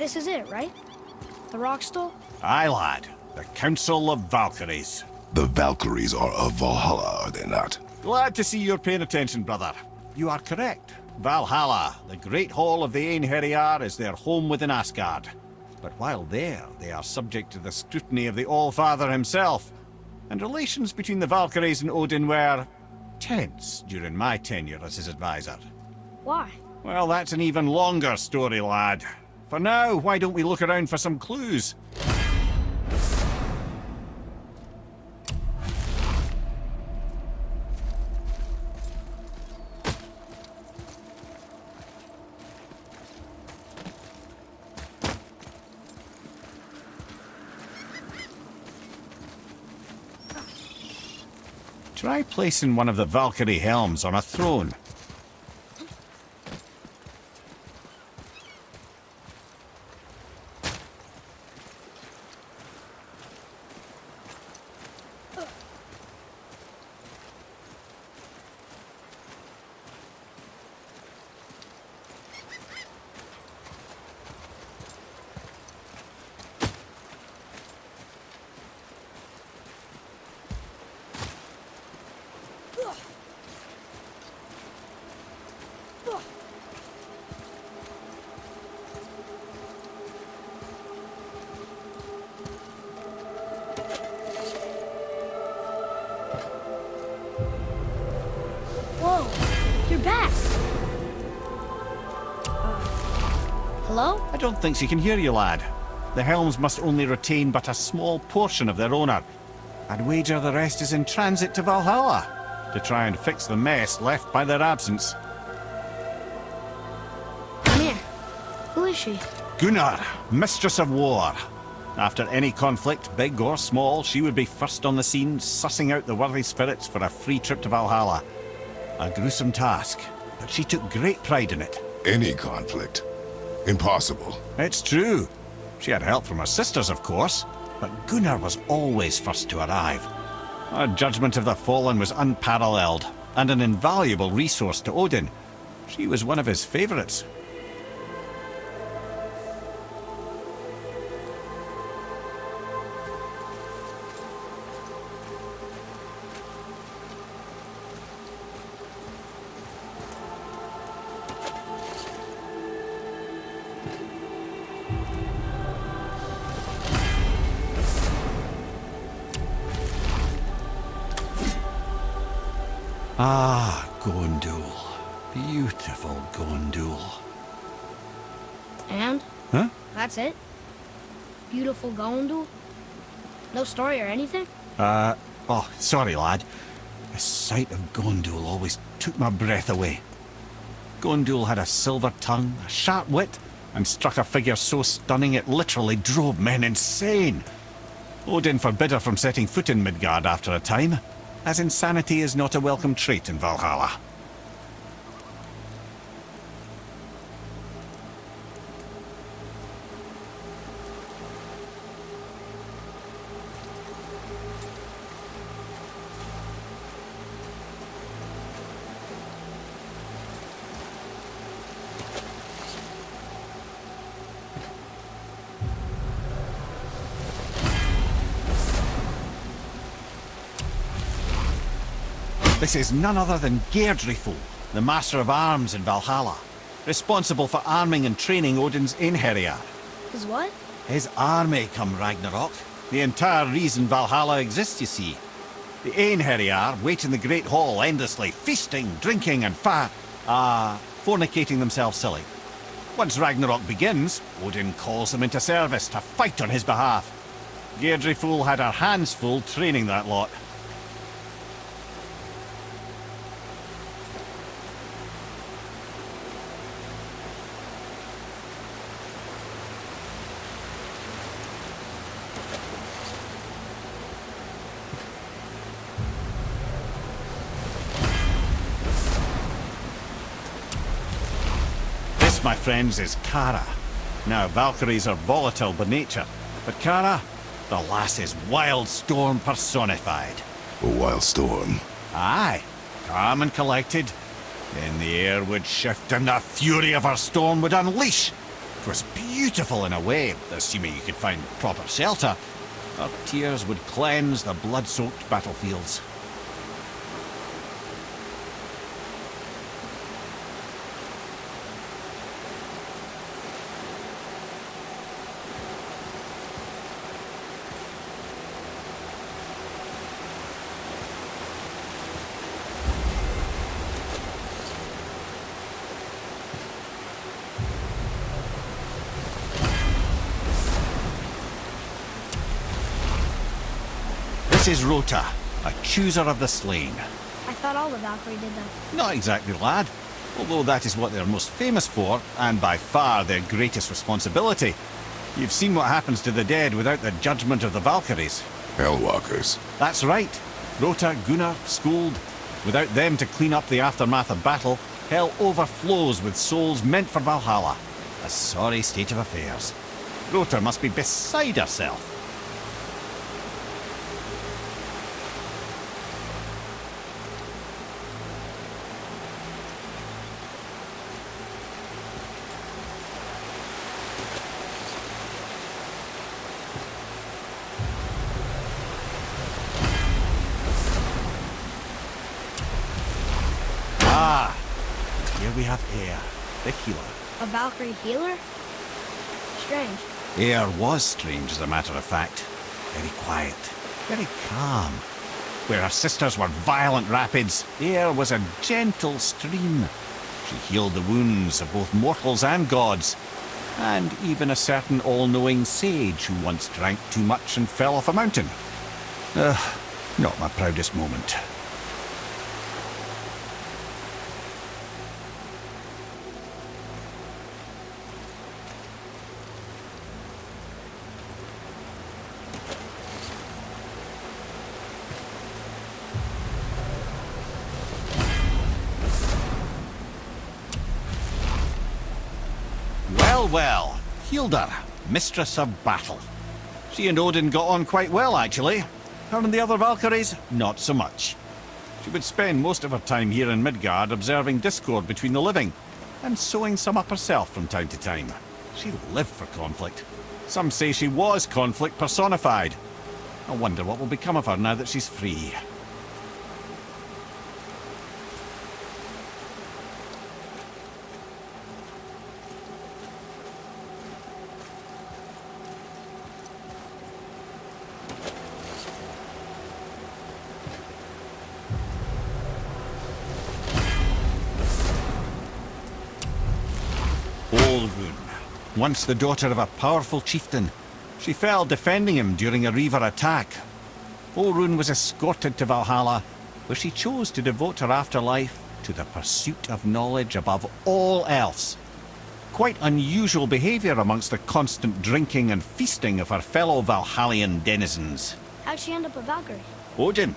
This is it, right? The Rocstòll? Aye, lad. The Council of Valkyries. The Valkyries are of Valhalla, are they not? Glad to see you're paying attention, brother. You are correct. Valhalla, the great hall of the Einherjar, is their home within Asgard. But while there, they are subject to the scrutiny of the All-Father himself. And relations between the Valkyries and Odin were tense during my tenure as his advisor. Why? Well, that's an even longer story, lad. For now, why don't we look around for some clues? Try placing one of the Valkyrie helms on a throne. Whoa, you're back. Hello? I don't think she can hear you, lad. The helms must only retain but a small portion of their owner. I'd wager the rest is in transit to Valhalla to try and fix the mess left by their absence. Come here. Who is she? Gunnar, Mistress of War. After any conflict, big or small, she would be first on the scene, sussing out the worthy spirits for a free trip to Valhalla. A gruesome task, but she took great pride in it. Any conflict. Impossible. It's true. She had help from her sisters, of course, but Gunnar was always first to arrive. Her judgment of the fallen was unparalleled, and an invaluable resource to Odin. She was one of his favourites. Ah, Gondul. Beautiful Gondul. And? Huh? That's it? Beautiful Gondul? No story or anything? Oh, sorry, lad. The sight of Gondul always took my breath away. Gondul had a silver tongue, a sharp wit, and struck a figure so stunning it literally drove men insane. Odin forbid her from setting foot in Midgard after a time, as insanity is not a welcome trait in Valhalla. This is none other than Geirdriful, the Master of Arms in Valhalla, responsible for arming and training Odin's Einherjar. His what? His army come Ragnarok. The entire reason Valhalla exists, you see. The Einherjar wait in the Great Hall endlessly, feasting, drinking and fornicating themselves silly. Once Ragnarok begins, Odin calls them into service to fight on his behalf. Geirdriful had her hands full training that lot. My friends, is Kara. Now, Valkyries are volatile by nature, but Kara, the lass is wild storm personified. A wild storm. Aye, calm and collected. Then the air would shift and the fury of her storm would unleash. was beautiful in a way, assuming you could find proper shelter. Her tears would cleanse the blood-soaked battlefields. This is Rota, a chooser of the slain. I thought all the Valkyrie did that. Not exactly, lad. Although that is what they're most famous for, and by far their greatest responsibility. You've seen what happens to the dead without the judgment of the Valkyries. Hellwalkers. That's right. Rota, Gunnar, Skuld. Without them to clean up the aftermath of battle, hell overflows with souls meant for Valhalla. A sorry state of affairs. Rota must be beside herself. Ah, here we have Air, the healer. A Valkyrie healer? Strange. Air was strange, as a matter of fact. Very quiet, very calm. Where her sisters were violent rapids, Air was a gentle stream. She healed the wounds of both mortals and gods, and even a certain all-knowing sage who once drank too much and fell off a mountain. Not my proudest moment. Well, Hilda, mistress of battle. She and Odin got on quite well, actually. Her and the other Valkyries, not so much. She would spend most of her time here in Midgard observing discord between the living, and sewing some up herself from time to time. She lived for conflict. Some say she was conflict personified. I wonder what will become of her now that she's free. Once the daughter of a powerful chieftain, she fell defending him during a Reaver attack. Olrun was escorted to Valhalla, where she chose to devote her afterlife to the pursuit of knowledge above all else. Quite unusual behaviour amongst the constant drinking and feasting of her fellow Valhallian denizens. How'd she end up a Valkyrie? Odin.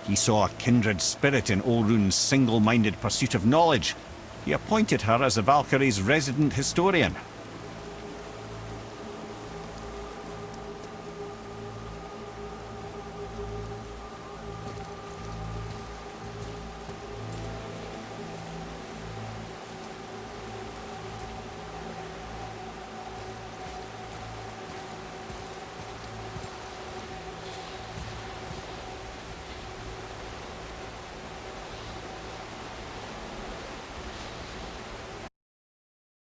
He saw a kindred spirit in Olrun's single-minded pursuit of knowledge. He appointed her as the Valkyrie's resident historian.